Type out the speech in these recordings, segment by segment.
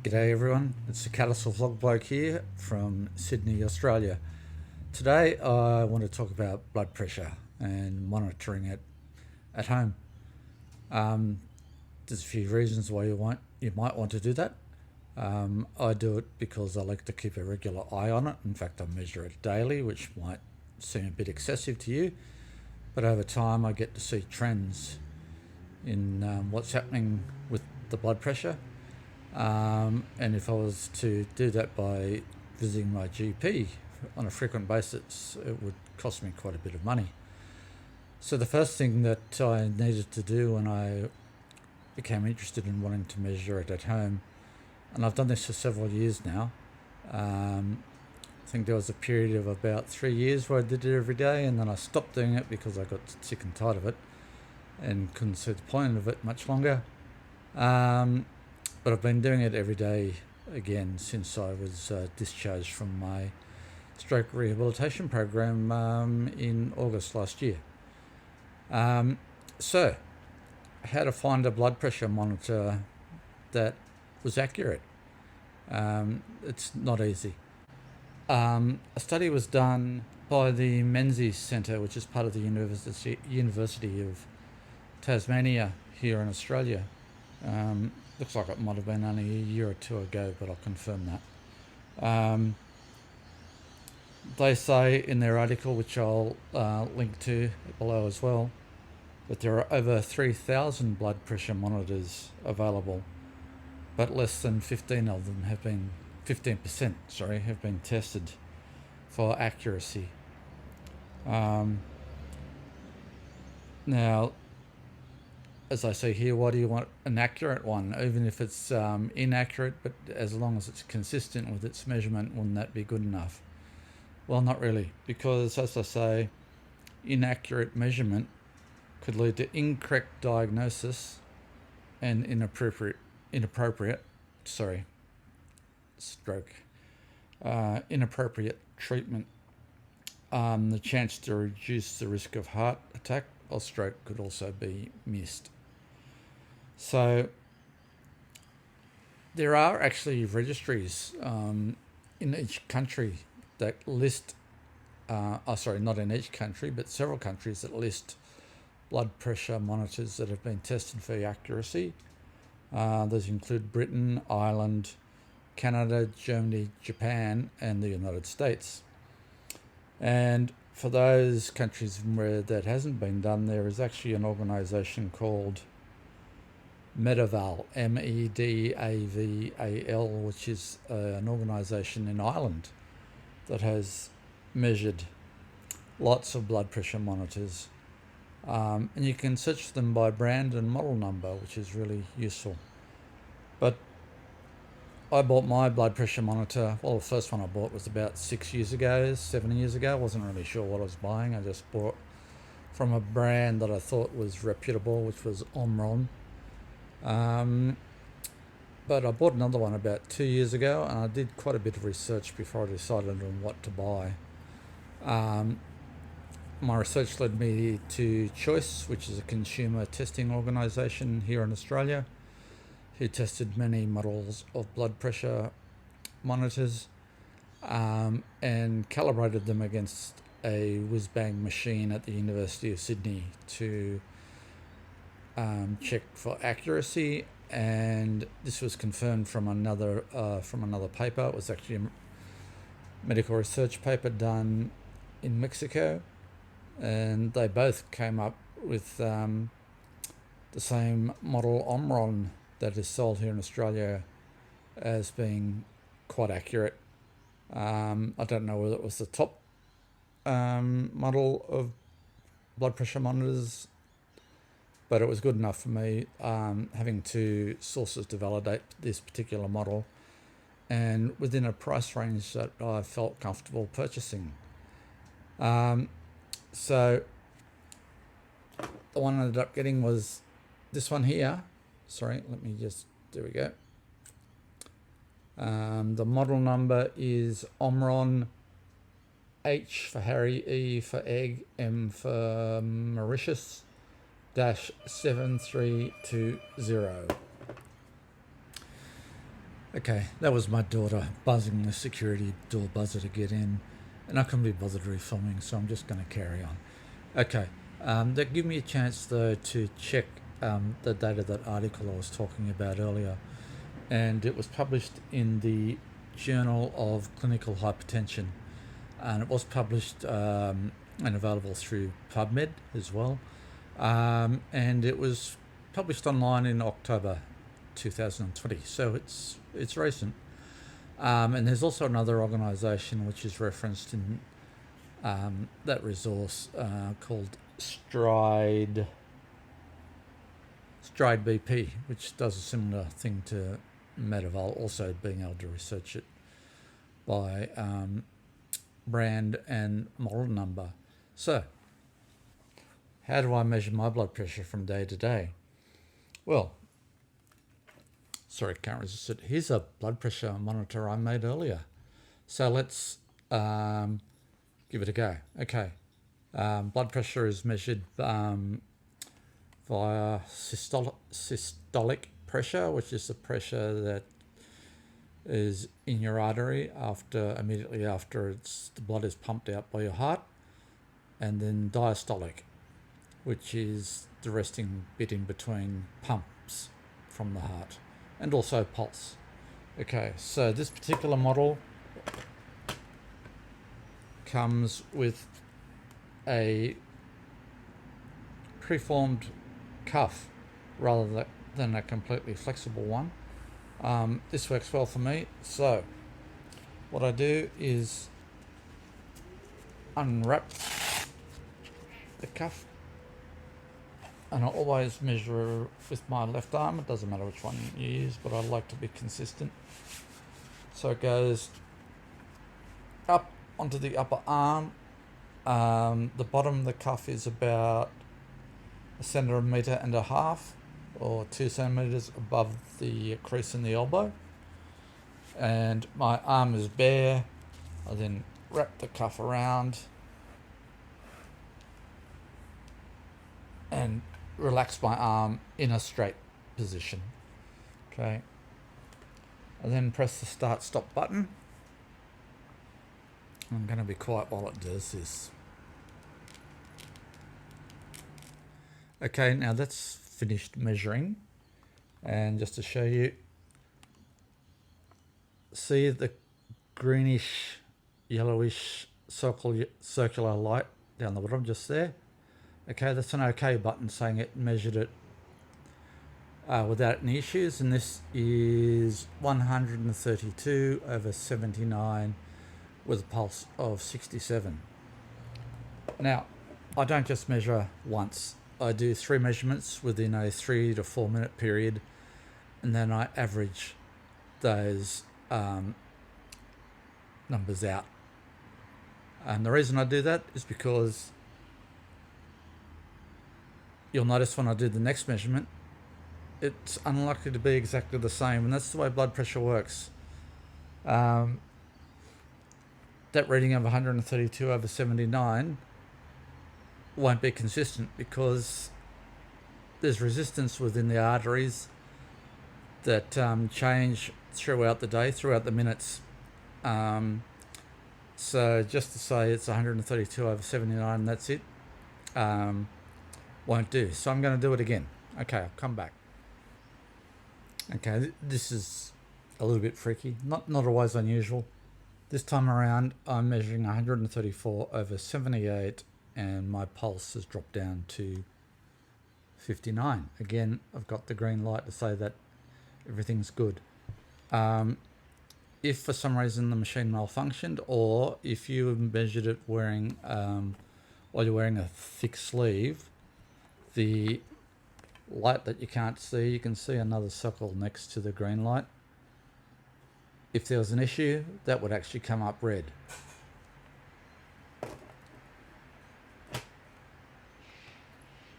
G'day everyone, it's the Cattle Vlog Bloke here from Sydney, Australia. Today I want to talk about blood pressure and monitoring it at home. There's a few reasons why you might want to do that. I do it because I like to keep a regular eye on it. In fact, I measure it daily, which might seem a bit excessive to you, but over time I get to see trends in what's happening with the blood pressure. And if I was to do that by visiting my GP on a frequent basis, it would cost me quite a bit of money. So the first thing that I needed to do when I became interested in wanting to measure it at home, and I've done this for several years now. I think there was a period of about 3 years where I did it every day, and then I stopped doing it because I got sick and tired of it and couldn't see the point of it much longer. But I've been doing it every day again since I was discharged from my stroke rehabilitation program in August last year. So, how to find a blood pressure monitor that was accurate? It's not easy. A study was done by the Menzies Centre, which is part of the University of Tasmania here in Australia. Looks like it might have been only a year or two ago, but I'll confirm that. They say in their article, which I'll link to below as well, that there are over 3,000 blood pressure monitors available, but less than 15% have been tested for accuracy. Now, as I say here, why do you want an accurate one? Even if it's inaccurate, but as long as it's consistent with its measurement, wouldn't that be good enough? Well, not really, because as I say, inaccurate measurement could lead to incorrect diagnosis and inappropriate treatment. The chance to reduce the risk of heart attack or stroke could also be missed. So there are actually registries in each country that list, not in each country, but several countries that list blood pressure monitors that have been tested for accuracy. Those include Britain, Ireland, Canada, Germany, Japan, and the United States. And for those countries where that hasn't been done, there is actually an organisation called Medaval, Medaval, which is an organisation in Ireland that has measured lots of blood pressure monitors. And you can search them by brand and model number, which is really useful. But I bought my blood pressure monitor, the first one I bought was about 7 years ago. I wasn't really sure what I was buying. I just bought from a brand that I thought was reputable, which was Omron. But I bought another one about 2 years ago, and I did quite a bit of research before I decided on what to buy. My research led me to Choice, which is a consumer testing organisation here in Australia, who tested many models of blood pressure monitors and calibrated them against a whiz-bang machine at the University of Sydney to check for accuracy. And this was confirmed from another paper. It was actually a medical research paper done in Mexico, and they both came up with the same model Omron that is sold here in Australia as being quite accurate. I don't know whether it was the top model of blood pressure monitors, but it was good enough for me, having two sources to validate this particular model and within a price range that I felt comfortable purchasing. So the one I ended up getting was this one here. There we go. The model number is Omron H for Harry, E for Egg, M for Mauritius, -7320. Okay, that was my daughter buzzing the security door buzzer to get in, and I couldn't be bothered refilming, so I'm just going to carry on. Okay, that gave me a chance though to check the date of that article I was talking about earlier, and it was published in the Journal of Clinical Hypertension, and it was published and available through PubMed as well, and it was published online in October 2020, so it's recent. And there's also another organisation which is referenced in that resource called Stride BP, which does a similar thing to Medival, also being able to research it by brand and model number. So, how do I measure my blood pressure from day to day? Well, sorry, can't resist it. Here's a blood pressure monitor I made earlier. So let's give it a go. Okay, blood pressure is measured via systolic pressure, which is the pressure that is in your artery immediately after the blood is pumped out by your heart, and then diastolic, which is the resting bit in between pumps from the heart, and also pulse. Okay, so this particular model comes with a preformed cuff rather than a completely flexible one. This works well for me. So what I do is unwrap the cuff, and I always measure with my left arm. It doesn't matter which one you use, but I like to be consistent. So it goes up onto the upper arm. The bottom of the cuff is about 1.5 centimeters or 2 centimeters above the crease in the elbow, and my arm is bare. I then wrap the cuff around and relax my arm in a straight position. Okay, I then press the start stop button. I'm going to be quiet while it does this. Okay, now that's finished measuring, and just to show you, see the greenish yellowish circular light down the bottom just there? Okay, that's an OK button saying it measured it without any issues, and this is 132/79 with a pulse of 67. Now, I don't just measure once. I do 3 measurements within a 3 to 4 minute period, and then I average those numbers out. And the reason I do that is because you'll notice when I do the next measurement, it's unlikely to be exactly the same, and that's the way blood pressure works. That reading of 132/79 won't be consistent because there's resistance within the arteries that change throughout the day, throughout the minutes. So just to say it's 132/79, that's it, won't do. So I'm going to do it again. Okay, I'll come back. Okay, this is a little bit freaky, not always unusual. This time around, I'm measuring 134/78, and my pulse has dropped down to 59. Again, I've got the green light to say that everything's good. If for some reason the machine malfunctioned, or if you measured it while you're wearing a thick sleeve, the light that you can't see, you can see another circle next to the green light. If there was an issue, that would actually come up red.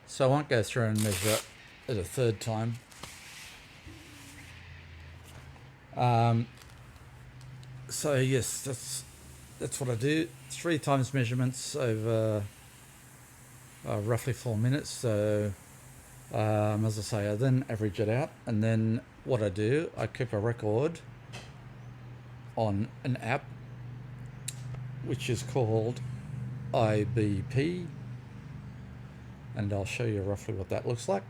So I won't go through and measure it a third time. So yes, that's what I do. 3 times measurements over roughly 4 minutes. So as I say, I then average it out, and then what I do, I keep a record on an app which is called IBP, and I'll show you roughly what that looks like.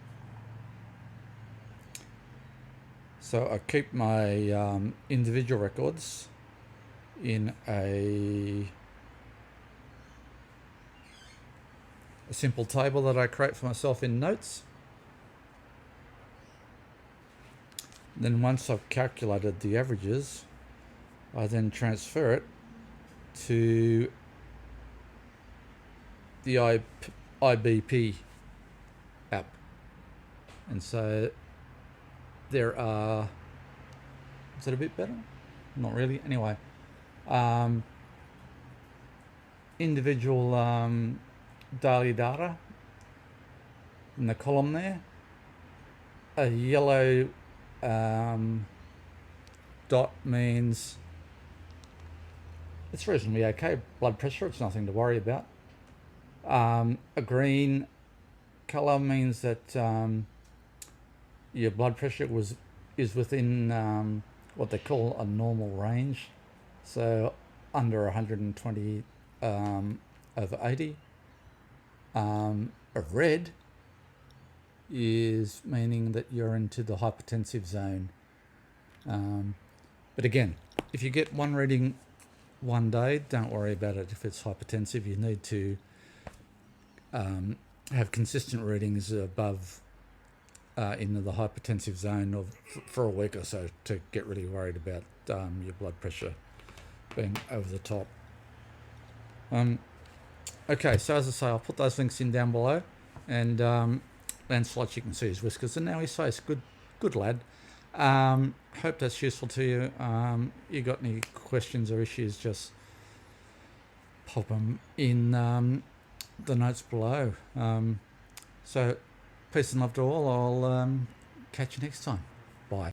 So I keep my individual records in a simple table that I create for myself in Notes. Then once I've calculated the averages, I then transfer it to the IBP app. And so there are, is it a bit better? Not really. Anyway, individual daily data in the column there. A yellow dot means it's reasonably okay blood pressure, it's nothing to worry about. A green colour means that your blood pressure is within what they call a normal range, so under 120 over 80. A red is meaning that you're into the hypertensive zone. But again, if you get one reading one day, don't worry about it if it's hypertensive. You need to have consistent readings above into the hypertensive zone for a week or so to get really worried about your blood pressure being over the top. Okay, so as I say, I'll put those links in down below, and Lancelot, you can see his whiskers, and now his face. Good lad. Hope that's useful to you. You got any questions or issues, just pop them in the notes below. So peace and love to all. I'll catch you next time.